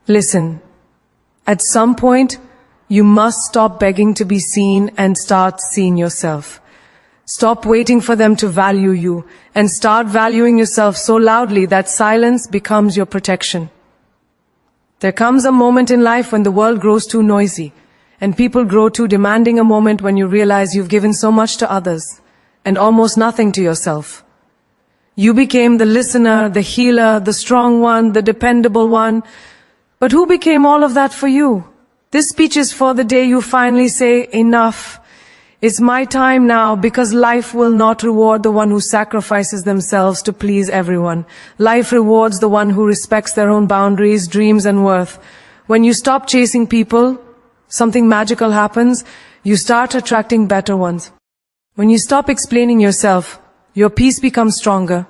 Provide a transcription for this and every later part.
Listen, at some point, you must stop begging to be seen and start seeing yourself. Stop waiting for them to value you and start valuing yourself so loudly that silence becomes your protection. There comes a moment in life when the world grows too noisy and people grow too demanding, a moment when you realize you've given so much to others and almost nothing to yourself. You became the listener, the healer, the strong one, the dependable one. But who became all of that for you? This speech is for the day you finally say, enough. It's my time now, because life will not reward the one who sacrifices themselves to please everyone. Life rewards the one who respects their own boundaries, dreams, and worth. When you stop chasing people, something magical happens. You start attracting better ones. When you stop explaining yourself, your peace becomes stronger.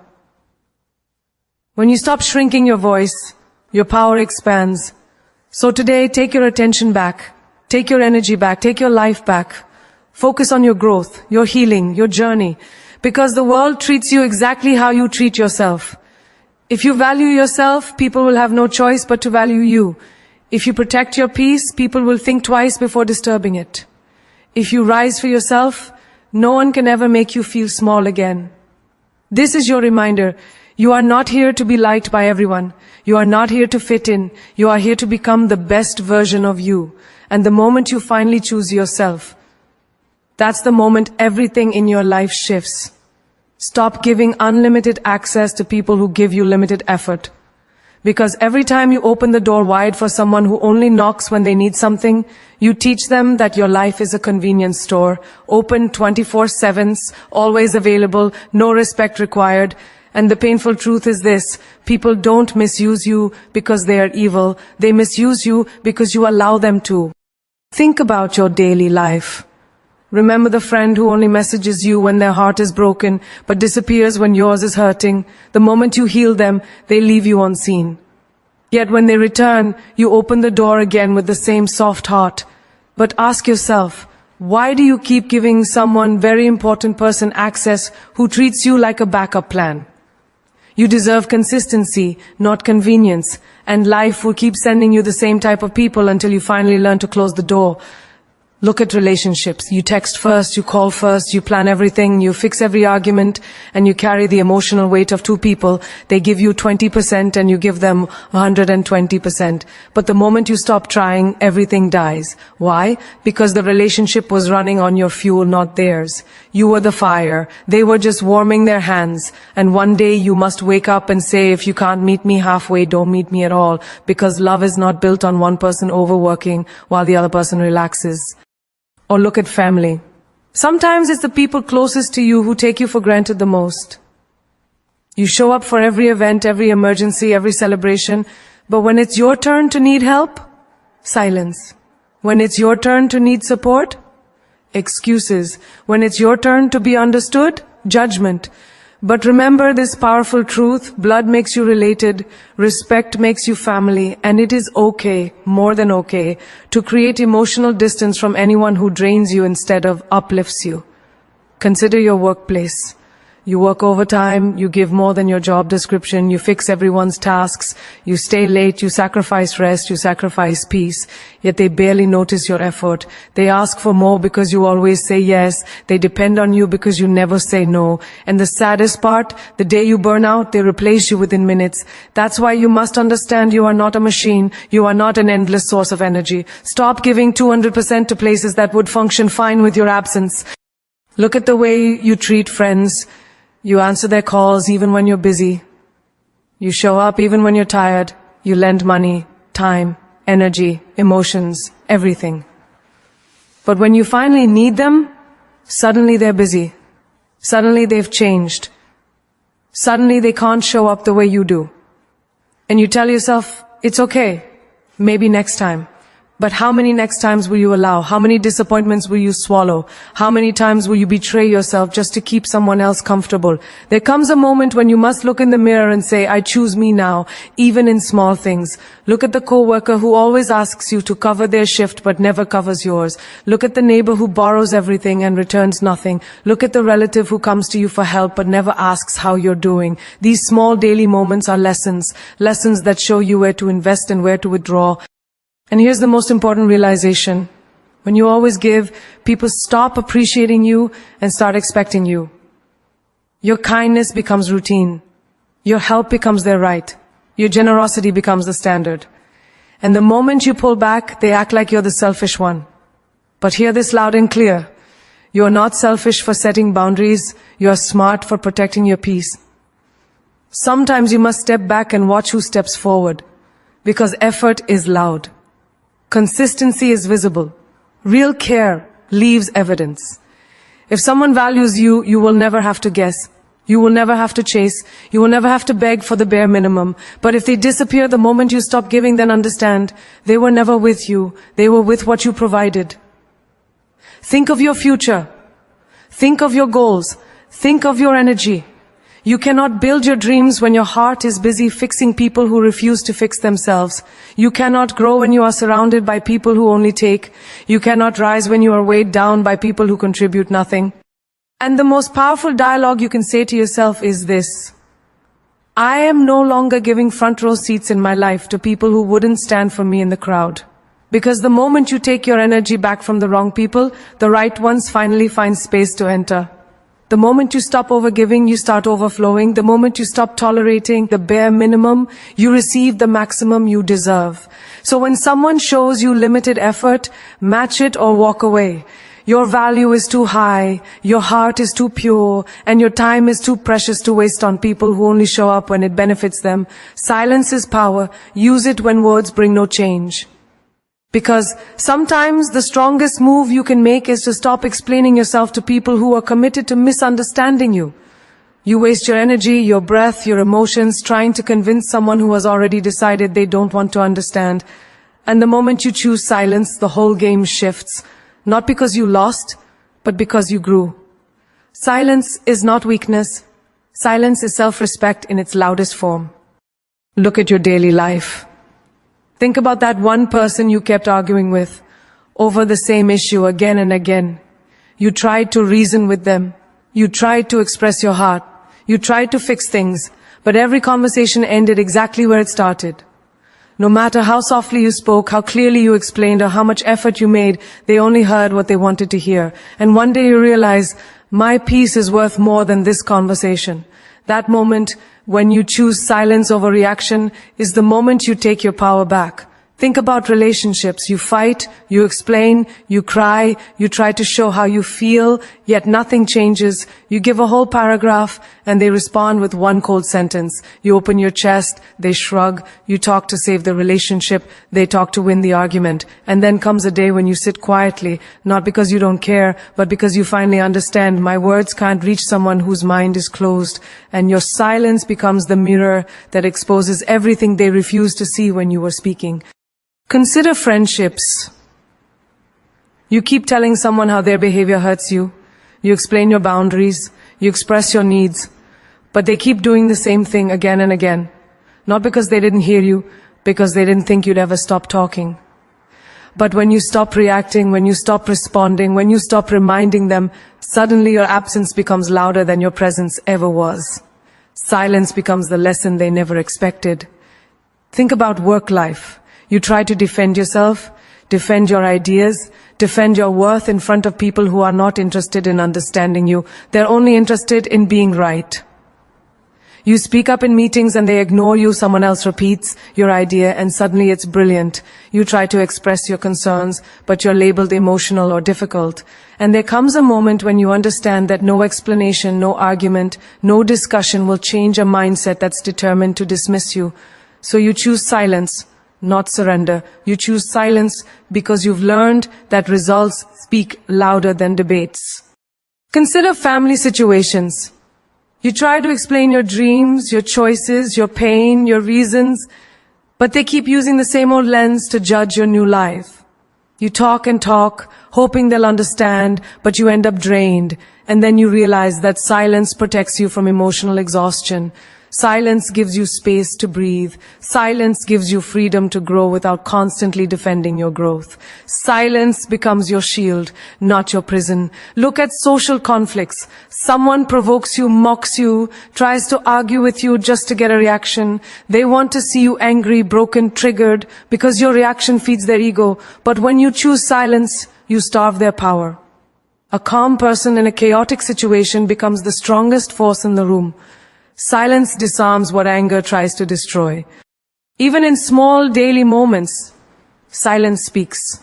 When you stop shrinking your voice, your power expands. So today, take your attention back. Take your energy back. Take your life back. Focus on your growth, your healing, your journey. Because the world treats you exactly how you treat yourself. If you value yourself, people will have no choice but to value you. If you protect your peace, people will think twice before disturbing it. If you rise for yourself, no one can ever make you feel small again. This is your reminder. You are not here to be liked by everyone. You are not here to fit in. You are here to become the best version of you. And the moment you finally choose yourself, that's the moment everything in your life shifts. Stop giving unlimited access to people who give you limited effort. Because every time you open the door wide for someone who only knocks when they need something, you teach them that your life is a convenience store, open 24/7, always available, no respect required. And the painful truth is this: people don't misuse you because they are evil. They misuse you because you allow them to. Think about your daily life. Remember the friend who only messages you when their heart is broken, but disappears when yours is hurting. The moment you heal them, they leave you unseen. Yet when they return, you open the door again with the same soft heart. But ask yourself, why do you keep giving someone, very important person, access who treats you like a backup plan? You deserve consistency, not convenience, and life will keep sending you the same type of people until you finally learn to close the door. Look at relationships. You text first, you call first, you plan everything, you fix every argument, and you carry the emotional weight of two people. They give you 20% and you give them 120%. But the moment you stop trying, everything dies. Why? Because the relationship was running on your fuel, not theirs. You were the fire. They were just warming their hands. And one day you must wake up and say, if you can't meet me halfway, don't meet me at all. Because love is not built on one person overworking while the other person relaxes. Or look at family. Sometimes it's the people closest to you who take you for granted the most. You show up for every event, every emergency, every celebration, but when it's your turn to need help, silence. When it's your turn to need support, excuses. When it's your turn to be understood, judgment. But remember this powerful truth: blood makes you related, respect makes you family, and it is okay, more than okay, to create emotional distance from anyone who drains you instead of uplifts you. Consider your workplace. You work overtime, you give more than your job description, you fix everyone's tasks, you stay late, you sacrifice rest, you sacrifice peace, yet they barely notice your effort. They ask for more because you always say yes, they depend on you because you never say no. And the saddest part, the day you burn out, they replace you within minutes. That's why you must understand you are not a machine, you are not an endless source of energy. Stop giving 200% to places that would function fine with your absence. Look at the way you treat friends. You answer their calls even when you're busy. You show up even when you're tired. You lend money, time, energy, emotions, everything. But when you finally need them, suddenly they're busy. Suddenly they've changed. Suddenly they can't show up the way you do. And you tell yourself, it's okay, maybe next time. But how many next times will you allow? How many disappointments will you swallow? How many times will you betray yourself just to keep someone else comfortable? There comes a moment when you must look in the mirror and say, I choose me now, even in small things. Look at the coworker who always asks you to cover their shift but never covers yours. Look at the neighbor who borrows everything and returns nothing. Look at the relative who comes to you for help but never asks how you're doing. These small daily moments are lessons that show you where to invest and where to withdraw. And here's the most important realization. When you always give, people stop appreciating you and start expecting you. Your kindness becomes routine. Your help becomes their right. Your generosity becomes the standard. And the moment you pull back, they act like you're the selfish one. But hear this loud and clear. You are not selfish for setting boundaries. You are smart for protecting your peace. Sometimes you must step back and watch who steps forward. Because effort is loud. Consistency is visible. Real care leaves evidence. If someone values you, you will never have to guess. You will never have to chase. You will never have to beg for the bare minimum. But if they disappear the moment you stop giving, then understand, they were never with you. They were with what you provided. Think of your future. Think of your goals. Think of your energy. You cannot build your dreams when your heart is busy fixing people who refuse to fix themselves. You cannot grow when you are surrounded by people who only take. You cannot rise when you are weighed down by people who contribute nothing. And the most powerful dialogue you can say to yourself is this. I am no longer giving front row seats in my life to people who wouldn't stand for me in the crowd. Because the moment you take your energy back from the wrong people, the right ones finally find space to enter. The moment you stop overgiving, you start overflowing. The moment you stop tolerating the bare minimum, you receive the maximum you deserve. So when someone shows you limited effort, match it or walk away. Your value is too high, your heart is too pure, and your time is too precious to waste on people who only show up when it benefits them. Silence is power. Use it when words bring no change. Because sometimes the strongest move you can make is to stop explaining yourself to people who are committed to misunderstanding you. You waste your energy, your breath, your emotions trying to convince someone who has already decided they don't want to understand. And the moment you choose silence, the whole game shifts. Not because you lost, but because you grew. Silence is not weakness. Silence is self-respect in its loudest form. Look at your daily life. Think about that one person you kept arguing with over the same issue again and again. You tried to reason with them. You tried to express your heart. You tried to fix things, but every conversation ended exactly where it started. No matter how softly you spoke, how clearly you explained, or how much effort you made, they only heard what they wanted to hear. And one day you realize, my peace is worth more than this conversation. That moment, when you choose silence over reaction, is the moment you take your power back. Think about relationships. You fight, you explain, you cry, you try to show how you feel, yet nothing changes. You give a whole paragraph, and they respond with one cold sentence. You open your chest, they shrug. You talk to save the relationship, they talk to win the argument. And then comes a day when you sit quietly, not because you don't care, but because you finally understand my words can't reach someone whose mind is closed. And your silence becomes the mirror that exposes everything they refused to see when you were speaking. Consider friendships. You keep telling someone how their behavior hurts you. You explain your boundaries. You express your needs. But they keep doing the same thing again and again. Not because they didn't hear you, because they didn't think you'd ever stop talking. But when you stop reacting, when you stop responding, when you stop reminding them, suddenly your absence becomes louder than your presence ever was. Silence becomes the lesson they never expected. Think about work life. You try to defend yourself, defend your ideas, defend your worth in front of people who are not interested in understanding you. They're only interested in being right. You speak up in meetings and they ignore you. Someone else repeats your idea and suddenly it's brilliant. You try to express your concerns, but you're labeled emotional or difficult. And there comes a moment when you understand that no explanation, no argument, no discussion will change a mindset that's determined to dismiss you. So you choose silence. Not surrender. You choose silence because you've learned that results speak louder than debates. Consider family situations. You try to explain your dreams, your choices, your pain, your reasons, but they keep using the same old lens to judge your new life. You talk and talk, hoping they'll understand, but you end up drained, and then you realize that silence protects you from emotional exhaustion. Silence gives you space to breathe. Silence gives you freedom to grow without constantly defending your growth. Silence becomes your shield, not your prison. Look at social conflicts. Someone provokes you, mocks you, tries to argue with you just to get a reaction. They want to see you angry, broken, triggered, because your reaction feeds their ego. But when you choose silence, you starve their power. A calm person in a chaotic situation becomes the strongest force in the room. Silence disarms what anger tries to destroy. Even in small daily moments, silence speaks.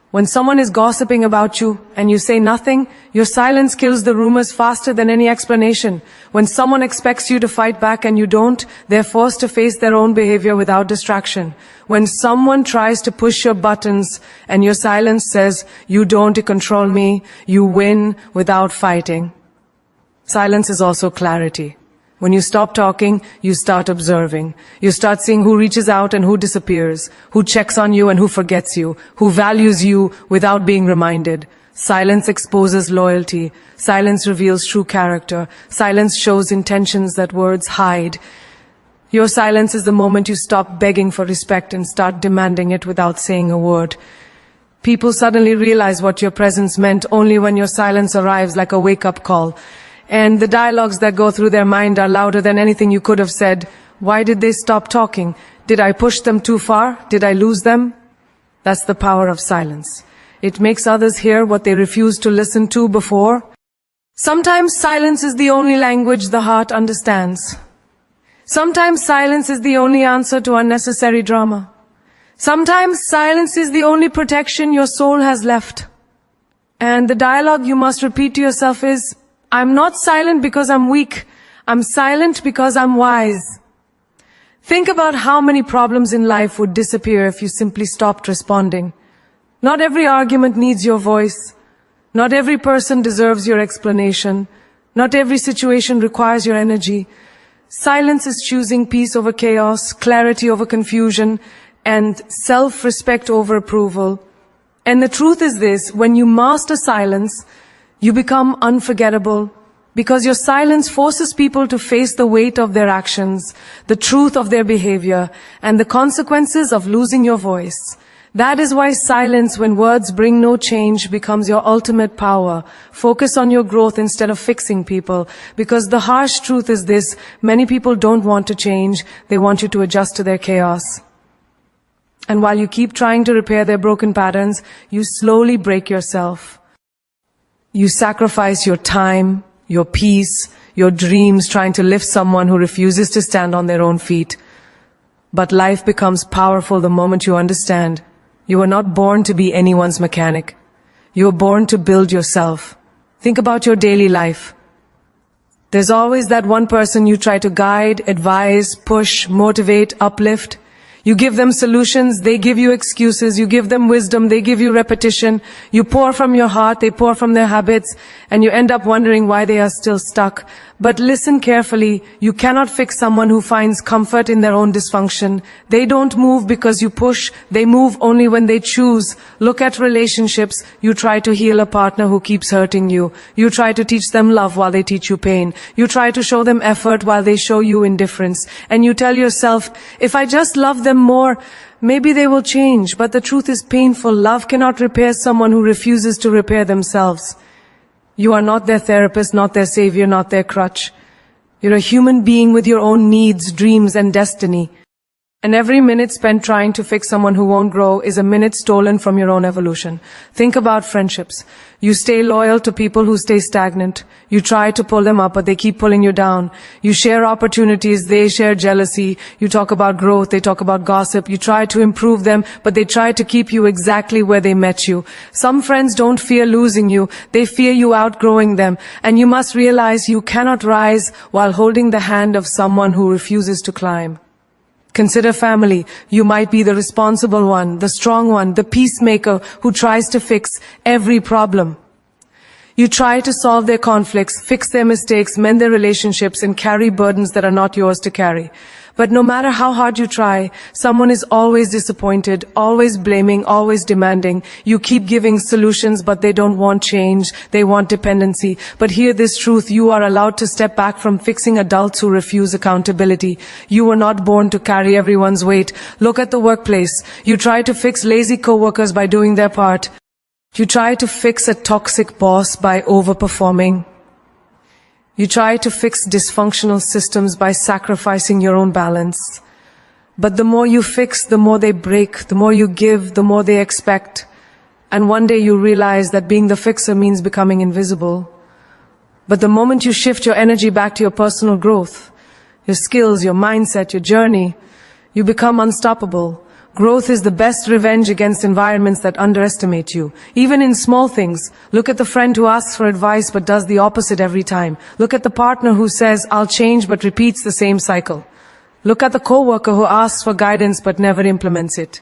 When someone is gossiping about you and you say nothing, your silence kills the rumors faster than any explanation. When someone expects you to fight back and you don't, they're forced to face their own behavior without distraction. When someone tries to push your buttons and your silence says, "You don't control me," you win without fighting. Silence is also clarity. When you stop talking, you start observing. You start seeing who reaches out and who disappears, who checks on you and who forgets you, who values you without being reminded. Silence exposes loyalty. Silence reveals true character. Silence shows intentions that words hide. Your silence is the moment you stop begging for respect and start demanding it without saying a word. People suddenly realize what your presence meant only when your silence arrives like a wake-up call. And the dialogues that go through their mind are louder than anything you could have said. Why did they stop talking? Did I push them too far? Did I lose them? That's the power of silence. It makes others hear what they refused to listen to before. Sometimes silence is the only language the heart understands. Sometimes silence is the only answer to unnecessary drama. Sometimes silence is the only protection your soul has left. And the dialogue you must repeat to yourself is, "I'm not silent because I'm weak. I'm silent because I'm wise." Think about how many problems in life would disappear if you simply stopped responding. Not every argument needs your voice. Not every person deserves your explanation. Not every situation requires your energy. Silence is choosing peace over chaos, clarity over confusion, and self-respect over approval. And the truth is this, when you master silence, you become unforgettable, because your silence forces people to face the weight of their actions, the truth of their behavior, and the consequences of losing your voice. That is why silence, when words bring no change, becomes your ultimate power. Focus on your growth instead of fixing people, because the harsh truth is this, many people don't want to change, they want you to adjust to their chaos. And while you keep trying to repair their broken patterns, you slowly break yourself. You sacrifice your time, your peace, your dreams trying to lift someone who refuses to stand on their own feet. But life becomes powerful the moment you understand. You were not born to be anyone's mechanic. You were born to build yourself. Think about your daily life. There's always that one person you try to guide, advise, push, motivate, uplift. You give them solutions, they give you excuses. You give them wisdom, they give you repetition. You pour from your heart, they pour from their habits, and you end up wondering why they are still stuck. But listen carefully, you cannot fix someone who finds comfort in their own dysfunction. They don't move because you push, they move only when they choose. Look at relationships. You try to heal a partner who keeps hurting you. You try to teach them love while they teach you pain. You try to show them effort while they show you indifference. And you tell yourself, if I just love them more, maybe they will change. But the truth is painful. Love cannot repair someone who refuses to repair themselves. You are not their therapist, not their savior, not their crutch. You're a human being with your own needs, dreams, and destiny. And every minute spent trying to fix someone who won't grow is a minute stolen from your own evolution. Think about friendships. You stay loyal to people who stay stagnant. You try to pull them up, but they keep pulling you down. You share opportunities, they share jealousy. You talk about growth, they talk about gossip. You try to improve them, but they try to keep you exactly where they met you. Some friends don't fear losing you, they fear you outgrowing them. And you must realize you cannot rise while holding the hand of someone who refuses to climb. Consider family. You might be the responsible one, the strong one, the peacemaker who tries to fix every problem. You try to solve their conflicts, fix their mistakes, mend their relationships, and carry burdens that are not yours to carry. But no matter how hard you try, someone is always disappointed, always blaming, always demanding. You keep giving solutions, but they don't want change. They want dependency. But hear this truth, you are allowed to step back from fixing adults who refuse accountability. You were not born to carry everyone's weight. Look at the workplace. You try to fix lazy coworkers by doing their part. You try to fix a toxic boss by overperforming. You try to fix dysfunctional systems by sacrificing your own balance. But the more you fix, the more they break. The more you give, the more they expect. And one day you realize that being the fixer means becoming invisible. But the moment you shift your energy back to your personal growth, your skills, your mindset, your journey, you become unstoppable. Growth is the best revenge against environments that underestimate you. Even in small things, look at the friend who asks for advice but does the opposite every time. Look at the partner who says, "I'll change," but repeats the same cycle. Look at the coworker who asks for guidance but never implements it.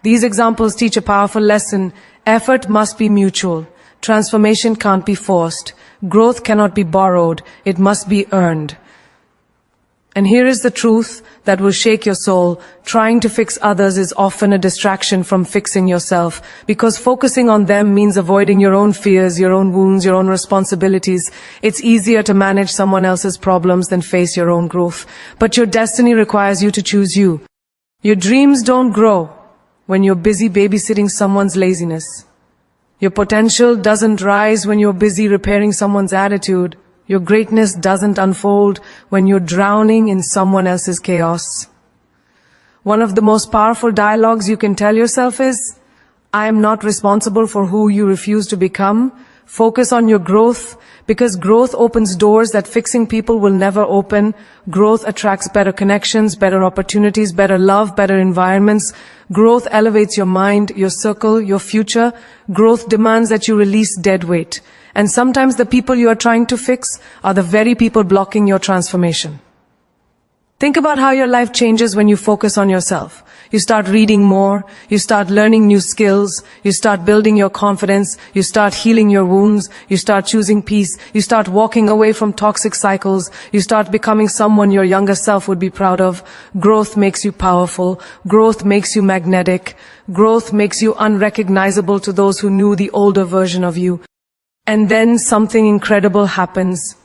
These examples teach a powerful lesson. Effort must be mutual. Transformation can't be forced. Growth cannot be borrowed. It must be earned. And here is the truth that will shake your soul. Trying to fix others is often a distraction from fixing yourself, because focusing on them means avoiding your own fears, your own wounds, your own responsibilities. It's easier to manage someone else's problems than face your own growth. But your destiny requires you to choose you. Your dreams don't grow when you're busy babysitting someone's laziness. Your potential doesn't rise when you're busy repairing someone's attitude. Your greatness doesn't unfold when you're drowning in someone else's chaos. One of the most powerful dialogues you can tell yourself is, "I am not responsible for who you refuse to become." Focus on your growth, because growth opens doors that fixing people will never open. Growth attracts better connections, better opportunities, better love, better environments. Growth elevates your mind, your circle, your future. Growth demands that you release dead weight. And sometimes the people you are trying to fix are the very people blocking your transformation. Think about how your life changes when you focus on yourself. You start reading more, you start learning new skills, you start building your confidence, you start healing your wounds, you start choosing peace, you start walking away from toxic cycles, you start becoming someone your younger self would be proud of. Growth makes you powerful, growth makes you magnetic, growth makes you unrecognizable to those who knew the older version of you. And then something incredible happens.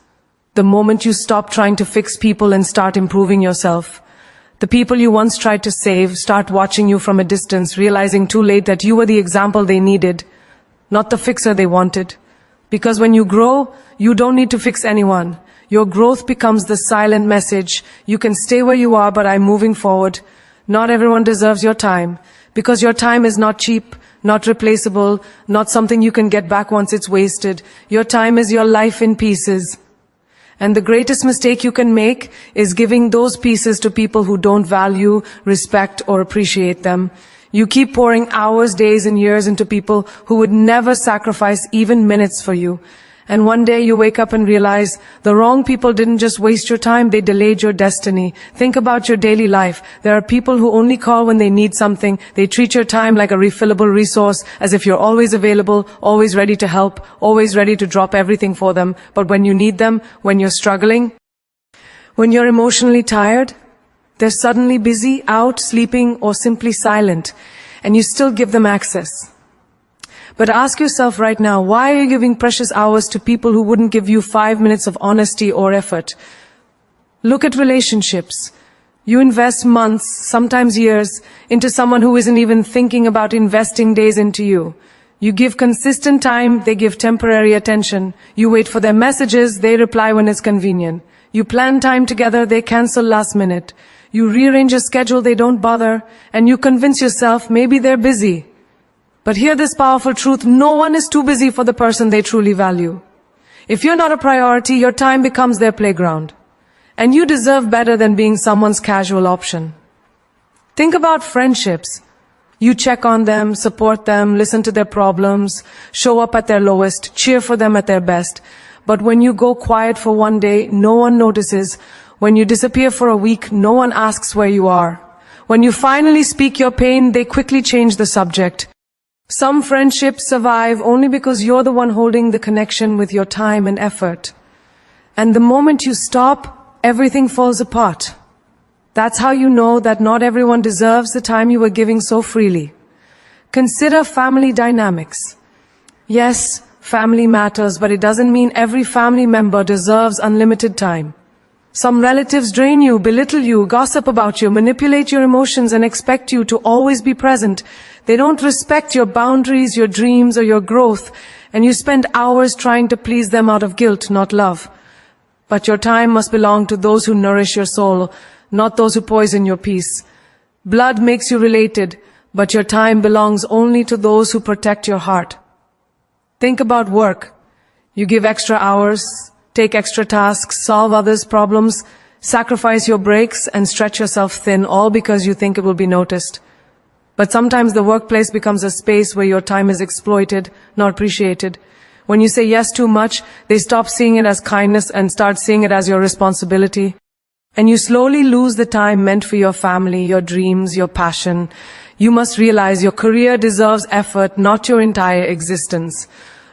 The moment you stop trying to fix people and start improving yourself, the people you once tried to save start watching you from a distance, realizing too late that you were the example they needed, not the fixer they wanted. Because when you grow, you don't need to fix anyone. Your growth becomes the silent message. You can stay where you are, but I'm moving forward. Not everyone deserves your time, because your time is not cheap, not replaceable, not something you can get back once it's wasted. Your time is your life in pieces. And the greatest mistake you can make is giving those pieces to people who don't value, respect, or appreciate them. You keep pouring hours, days, and years into people who would never sacrifice even minutes for you. And one day you wake up and realize the wrong people didn't just waste your time, they delayed your destiny. Think about your daily life. There are people who only call when they need something. They treat your time like a refillable resource, as if you're always available, always ready to help, always ready to drop everything for them. But when you need them, when you're struggling, when you're emotionally tired, they're suddenly busy, out, sleeping, or simply silent, and you still give them access. But ask yourself right now, why are you giving precious hours to people who wouldn't give you 5 minutes of honesty or effort? Look at relationships. You invest months, sometimes years, into someone who isn't even thinking about investing days into you. You give consistent time, they give temporary attention. You wait for their messages, they reply when it's convenient. You plan time together, they cancel last minute. You rearrange a schedule, they don't bother, and you convince yourself maybe they're busy. But hear this powerful truth, no one is too busy for the person they truly value. If you're not a priority, your time becomes their playground. And you deserve better than being someone's casual option. Think about friendships. You check on them, support them, listen to their problems, show up at their lowest, cheer for them at their best. But when you go quiet for one day, no one notices. When you disappear for a week, no one asks where you are. When you finally speak your pain, they quickly change the subject. Some friendships survive only because you're the one holding the connection with your time and effort. And the moment you stop, everything falls apart. That's how you know that not everyone deserves the time you were giving so freely. Consider family dynamics. Yes, family matters, but it doesn't mean every family member deserves unlimited time. Some relatives drain you, belittle you, gossip about you, manipulate your emotions, and expect you to always be present. They don't respect your boundaries, your dreams, or your growth, and you spend hours trying to please them out of guilt, not love. But your time must belong to those who nourish your soul, not those who poison your peace. Blood makes you related, but your time belongs only to those who protect your heart. Think about work. You give extra hours, take extra tasks, solve others' problems, sacrifice your breaks, and stretch yourself thin, all because you think it will be noticed. But sometimes the workplace becomes a space where your time is exploited, not appreciated. When you say yes too much, they stop seeing it as kindness and start seeing it as your responsibility. And you slowly lose the time meant for your family, your dreams, your passion. You must realize your career deserves effort, not your entire existence.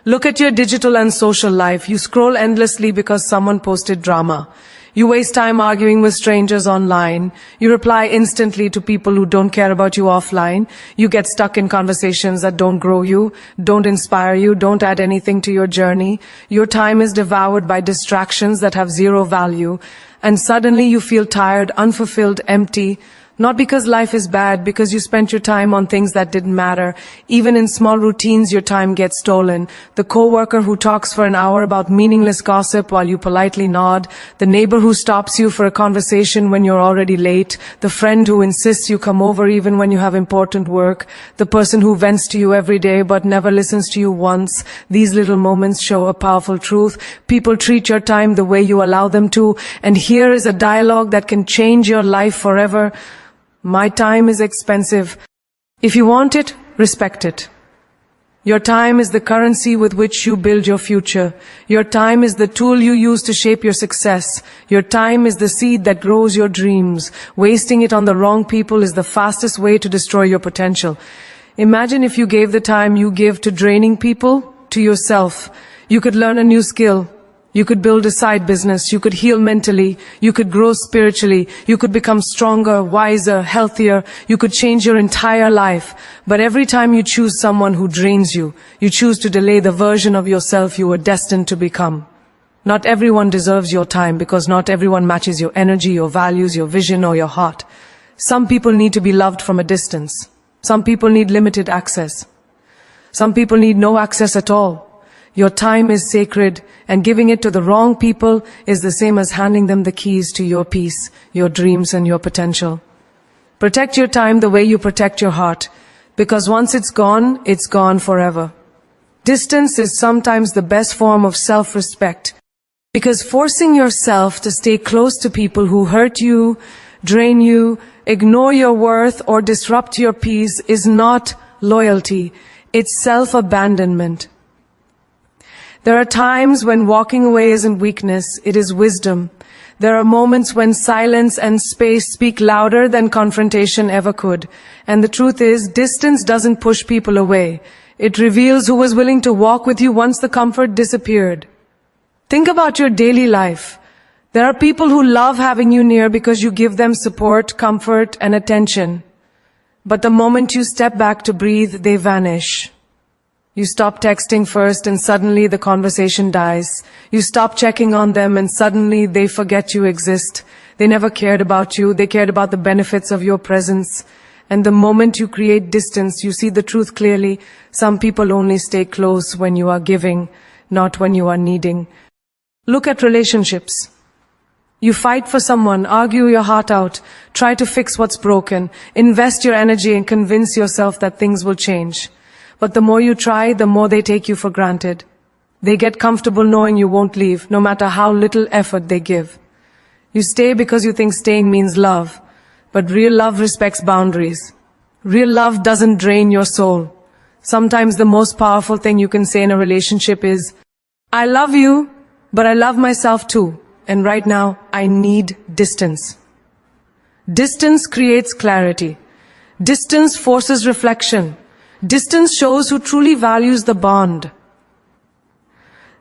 Look at your digital and social life. You scroll endlessly because someone posted drama. You waste time arguing with strangers online. You reply instantly to people who don't care about you offline. You get stuck in conversations that don't grow you, don't inspire you, don't add anything to your journey. Your time is devoured by distractions that have zero value. And suddenly you feel tired, unfulfilled, empty. Not because life is bad, because you spent your time on things that didn't matter. Even in small routines, your time gets stolen. The coworker who talks for an hour about meaningless gossip while you politely nod. The neighbor who stops you for a conversation when you're already late. The friend who insists you come over even when you have important work. The person who vents to you every day but never listens to you once. These little moments show a powerful truth. People treat your time the way you allow them to. And here is a dialogue that can change your life forever. My time is expensive. If you want it, respect it. Your time is the currency with which you build your future. Your time is the tool you use to shape your success. Your time is the seed that grows your dreams. Wasting it on the wrong people is the fastest way to destroy your potential. Imagine if you gave the time you give to draining people to yourself. You could learn a new skill. You could build a side business, you could heal mentally, you could grow spiritually, you could become stronger, wiser, healthier, you could change your entire life. But every time you choose someone who drains you, you choose to delay the version of yourself you were destined to become. Not everyone deserves your time because not everyone matches your energy, your values, your vision, or your heart. Some people need to be loved from a distance. Some people need limited access. Some people need no access at all. Your time is sacred, and giving it to the wrong people is the same as handing them the keys to your peace, your dreams, and your potential. Protect your time the way you protect your heart, because once it's gone forever. Distance is sometimes the best form of self-respect, because forcing yourself to stay close to people who hurt you, drain you, ignore your worth, or disrupt your peace is not loyalty, it's self-abandonment. There are times when walking away isn't weakness, it is wisdom. There are moments when silence and space speak louder than confrontation ever could. And the truth is, distance doesn't push people away. It reveals who was willing to walk with you once the comfort disappeared. Think about your daily life. There are people who love having you near because you give them support, comfort, and attention. But the moment you step back to breathe, they vanish. You stop texting first and suddenly the conversation dies. You stop checking on them and suddenly they forget you exist. They never cared about you. They cared about the benefits of your presence. And the moment you create distance, you see the truth clearly. Some people only stay close when you are giving, not when you are needing. Look at relationships. You fight for someone, argue your heart out, try to fix what's broken, invest your energy and convince yourself that things will change. But the more you try, the more they take you for granted. They get comfortable knowing you won't leave, no matter how little effort they give. You stay because you think staying means love. But real love respects boundaries. Real love doesn't drain your soul. Sometimes the most powerful thing you can say in a relationship is, I love you, but I love myself too. And right now, I need distance. Distance creates clarity. Distance forces reflection. Distance shows who truly values the bond.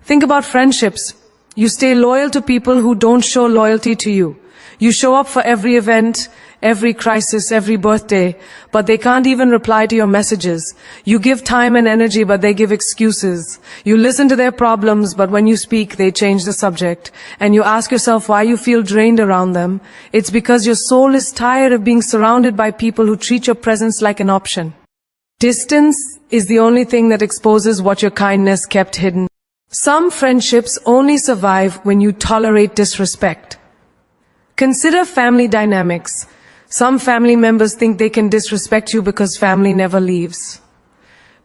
Think about friendships. You stay loyal to people who don't show loyalty to you. You show up for every event, every crisis, every birthday, but they can't even reply to your messages. You give time and energy, but they give excuses. You listen to their problems, but when you speak, they change the subject. And you ask yourself why you feel drained around them. It's because your soul is tired of being surrounded by people who treat your presence like an option. Distance is the only thing that exposes what your kindness kept hidden. Some friendships only survive when you tolerate disrespect. Consider family dynamics. Some family members think they can disrespect you because family never leaves.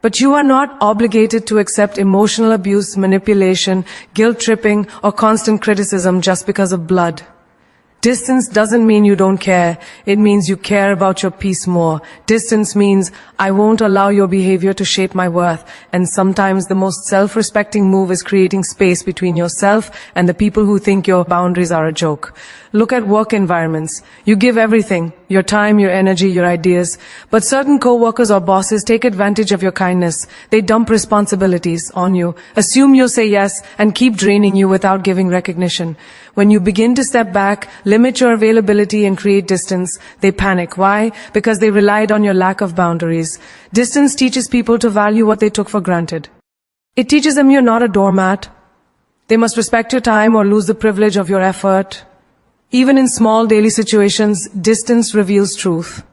But you are not obligated to accept emotional abuse, manipulation, guilt-tripping, or constant criticism just because of blood. Distance doesn't mean you don't care. It means you care about your peace more. Distance means I won't allow your behavior to shape my worth. And sometimes the most self-respecting move is creating space between yourself and the people who think your boundaries are a joke. Look at work environments. You give everything, your time, your energy, your ideas. But certain co-workers or bosses take advantage of your kindness. They dump responsibilities on you, assume you'll say yes, and keep draining you without giving recognition. When you begin to step back, limit your availability and create distance, they panic. Why? Because they relied on your lack of boundaries. Distance teaches people to value what they took for granted. It teaches them you're not a doormat. They must respect your time or lose the privilege of your effort. Even in small daily situations, distance reveals truth.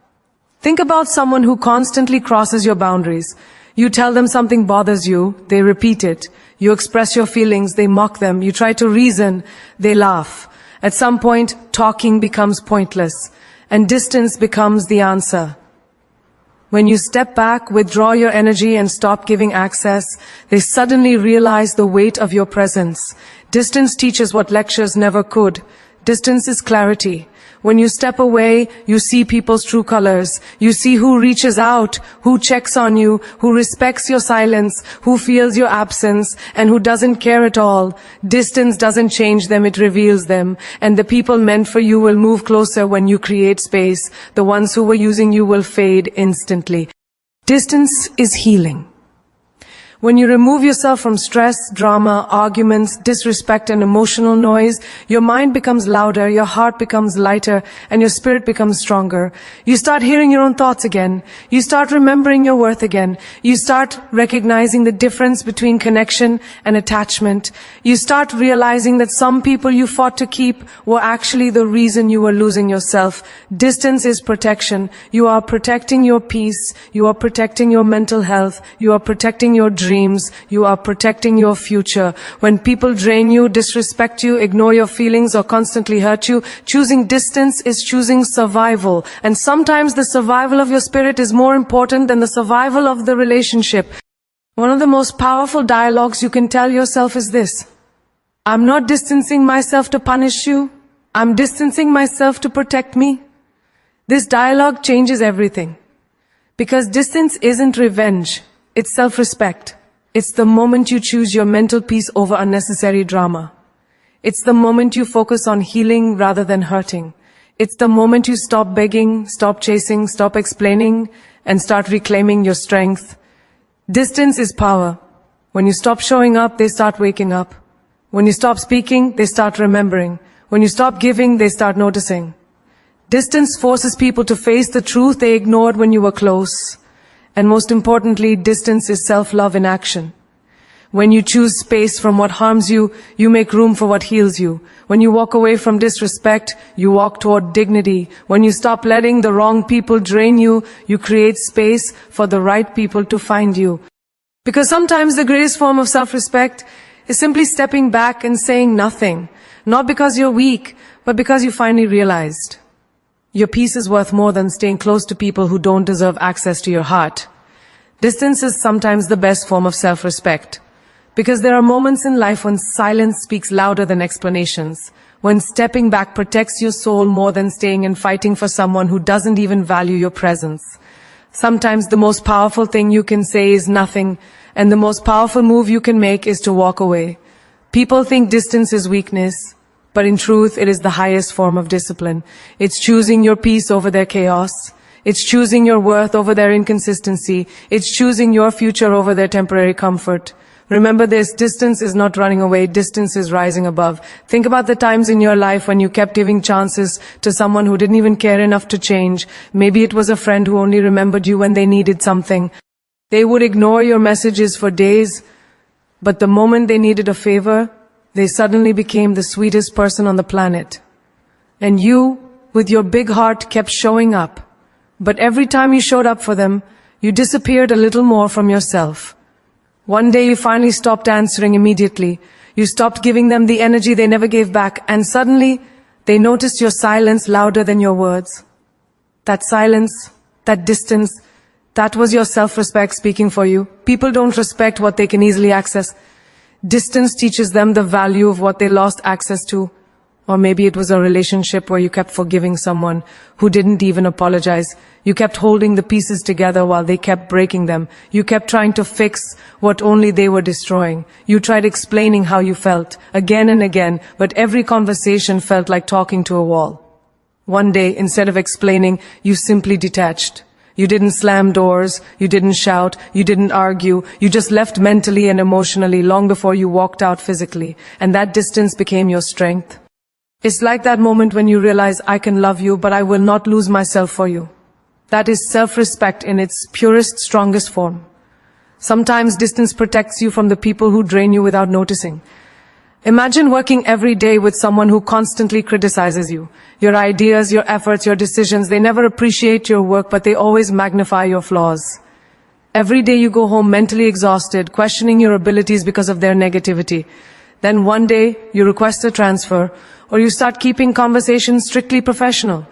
Think about someone who constantly crosses your boundaries. You tell them something bothers you, they repeat it. You express your feelings, they mock them. You try to reason, they laugh. At some point, talking becomes pointless, and distance becomes the answer. When you step back, withdraw your energy, and stop giving access, they suddenly realize the weight of your presence. Distance teaches what lectures never could. Distance is clarity. When you step away, you see people's true colors. You see who reaches out, who checks on you, who respects your silence, who feels your absence, and who doesn't care at all. Distance doesn't change them, it reveals them. And the people meant for you will move closer when you create space. The ones who were using you will fade instantly. Distance is healing. When you remove yourself from stress, drama, arguments, disrespect, and emotional noise, your mind becomes louder, your heart becomes lighter, and your spirit becomes stronger. You start hearing your own thoughts again. You start remembering your worth again. You start recognizing the difference between connection and attachment. You start realizing that some people you fought to keep were actually the reason you were losing yourself. Distance is protection. You are protecting your peace. You are protecting your mental health. You are protecting your dreams. You are protecting your future. When people drain you, disrespect you, ignore your feelings, or constantly hurt you, choosing distance is choosing survival. And sometimes the survival of your spirit is more important than the survival of the relationship. One of the most powerful dialogues you can tell yourself is this: I'm not distancing myself to punish you. I'm distancing myself to protect me. This dialogue changes everything. Because distance isn't revenge. It's self-respect. It's the moment you choose your mental peace over unnecessary drama. It's the moment you focus on healing rather than hurting. It's the moment you stop begging, stop chasing, stop explaining, and start reclaiming your strength. Distance is power. When you stop showing up, they start waking up. When you stop speaking, they start remembering. When you stop giving, they start noticing. Distance forces people to face the truth they ignored when you were close. And most importantly, distance is self-love in action. When you choose space from what harms you, you make room for what heals you. When you walk away from disrespect, you walk toward dignity. When you stop letting the wrong people drain you, you create space for the right people to find you. Because sometimes the greatest form of self-respect is simply stepping back and saying nothing. Not because you're weak, but because you finally realized. Your peace is worth more than staying close to people who don't deserve access to your heart. Distance is sometimes the best form of self-respect. Because there are moments in life when silence speaks louder than explanations. When stepping back protects your soul more than staying and fighting for someone who doesn't even value your presence. Sometimes the most powerful thing you can say is nothing, and the most powerful move you can make is to walk away. People think distance is weakness. But in truth, it is the highest form of discipline. It's choosing your peace over their chaos. It's choosing your worth over their inconsistency. It's choosing your future over their temporary comfort. Remember this, distance is not running away, distance is rising above. Think about the times in your life when you kept giving chances to someone who didn't even care enough to change. Maybe it was a friend who only remembered you when they needed something. They would ignore your messages for days, but the moment they needed a favor, they suddenly became the sweetest person on the planet. And you, with your big heart, kept showing up. But every time you showed up for them, you disappeared a little more from yourself. One day you finally stopped answering immediately. You stopped giving them the energy they never gave back, and suddenly they noticed your silence louder than your words. That silence, that distance, that was your self-respect speaking for you. People don't respect what they can easily access. Distance teaches them the value of what they lost access to. Or maybe it was a relationship where you kept forgiving someone who didn't even apologize. You kept holding the pieces together while they kept breaking them. You kept trying to fix what only they were destroying. You tried explaining how you felt again and again, but every conversation felt like talking to a wall. One day, instead of explaining, you simply detached. You didn't slam doors, you didn't shout, you didn't argue, you just left mentally and emotionally long before you walked out physically, and that distance became your strength. It's like that moment when you realize, I can love you, but I will not lose myself for you. That is self-respect in its purest, strongest form. Sometimes distance protects you from the people who drain you without noticing. Imagine working every day with someone who constantly criticizes you. Your ideas, your efforts, your decisions, they never appreciate your work, but they always magnify your flaws. Every day you go home mentally exhausted, questioning your abilities because of their negativity. Then one day you request a transfer, or you start keeping conversations strictly professional.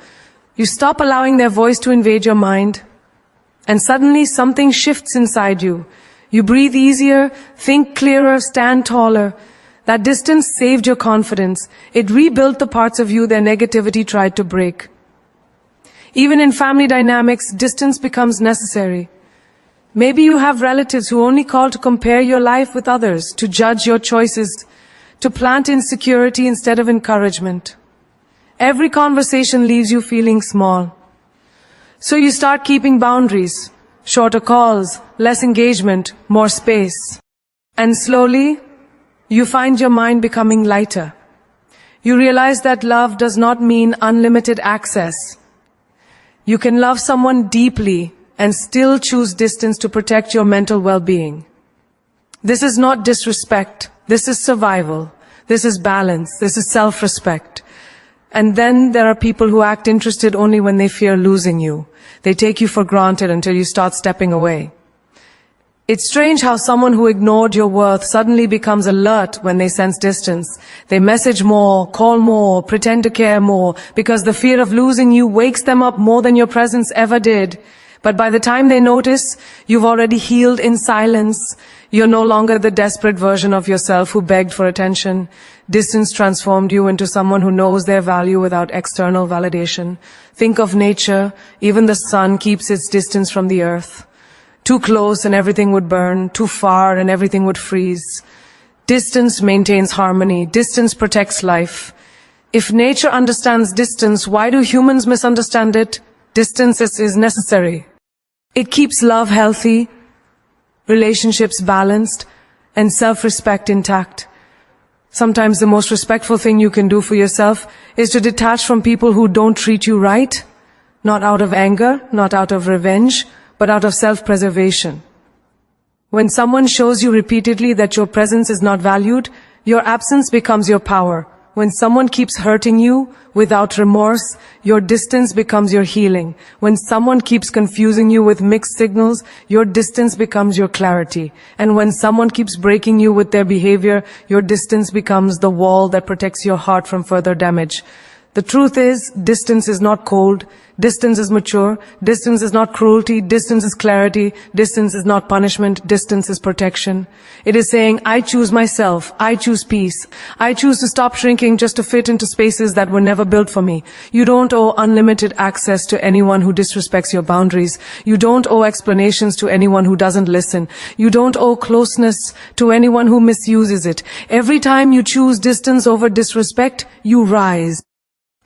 You stop allowing their voice to invade your mind, and suddenly something shifts inside you. You breathe easier, think clearer, stand taller. That distance saved your confidence. It rebuilt the parts of you their negativity tried to break. Even in family dynamics, distance becomes necessary. Maybe you have relatives who only call to compare your life with others, to judge your choices, to plant insecurity instead of encouragement. Every conversation leaves you feeling small. So you start keeping boundaries, shorter calls, less engagement, more space. And slowly, you find your mind becoming lighter. You realize that love does not mean unlimited access. You can love someone deeply and still choose distance to protect your mental well-being. This is not disrespect. This is survival. This is balance. This is self-respect. And then there are people who act interested only when they fear losing you. They take you for granted until you start stepping away. It's strange how someone who ignored your worth suddenly becomes alert when they sense distance. They message more, call more, pretend to care more, because the fear of losing you wakes them up more than your presence ever did. But by the time they notice, you've already healed in silence. You're no longer the desperate version of yourself who begged for attention. Distance transformed you into someone who knows their value without external validation. Think of nature. Even the sun keeps its distance from the earth. Too close and everything would burn. Too far and everything would freeze. Distance maintains harmony. Distance protects life. If nature understands distance, why do humans misunderstand it? Distance is necessary. It keeps love healthy, relationships balanced, and self-respect intact. Sometimes the most respectful thing you can do for yourself is to detach from people who don't treat you right, not out of anger, not out of revenge, but out of self-preservation. When someone shows you repeatedly that your presence is not valued, your absence becomes your power. When someone keeps hurting you without remorse, your distance becomes your healing. When someone keeps confusing you with mixed signals, your distance becomes your clarity. And when someone keeps breaking you with their behavior, your distance becomes the wall that protects your heart from further damage. The truth is, distance is not cold. Distance is mature. Distance is not cruelty. Distance is clarity. Distance is not punishment. Distance is protection. It is saying, I choose myself. I choose peace. I choose to stop shrinking just to fit into spaces that were never built for me. You don't owe unlimited access to anyone who disrespects your boundaries. You don't owe explanations to anyone who doesn't listen. You don't owe closeness to anyone who misuses it. Every time you choose distance over disrespect, you rise.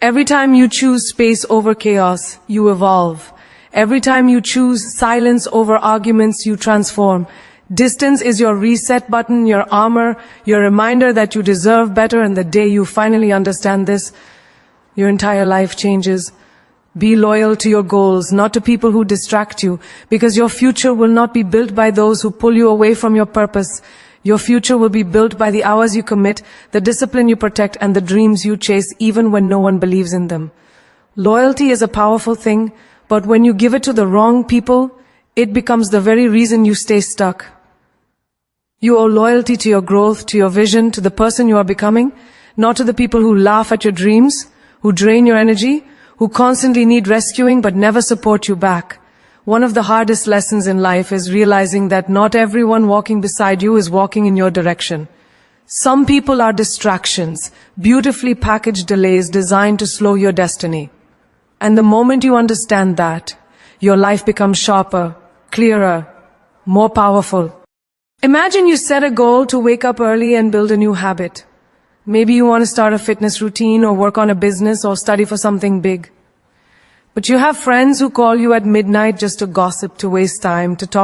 Every time you choose space over chaos, you evolve. Every time you choose silence over arguments, you transform. Distance is your reset button, your armor, your reminder that you deserve better, and the day you finally understand this, your entire life changes. Be loyal to your goals, not to people who distract you, because your future will not be built by those who pull you away from your purpose. Your future will be built by the hours you commit, the discipline you protect, and the dreams you chase even when no one believes in them. Loyalty is a powerful thing, but when you give it to the wrong people, it becomes the very reason you stay stuck. You owe loyalty to your growth, to your vision, to the person you are becoming, not to the people who laugh at your dreams, who drain your energy, who constantly need rescuing but never support you back. One of the hardest lessons in life is realizing that not everyone walking beside you is walking in your direction. Some people are distractions, beautifully packaged delays designed to slow your destiny. And the moment you understand that, your life becomes sharper, clearer, more powerful. Imagine you set a goal to wake up early and build a new habit. Maybe you want to start a fitness routine or work on a business or study for something big. But you have friends who call you at midnight just to gossip, to waste time, to talk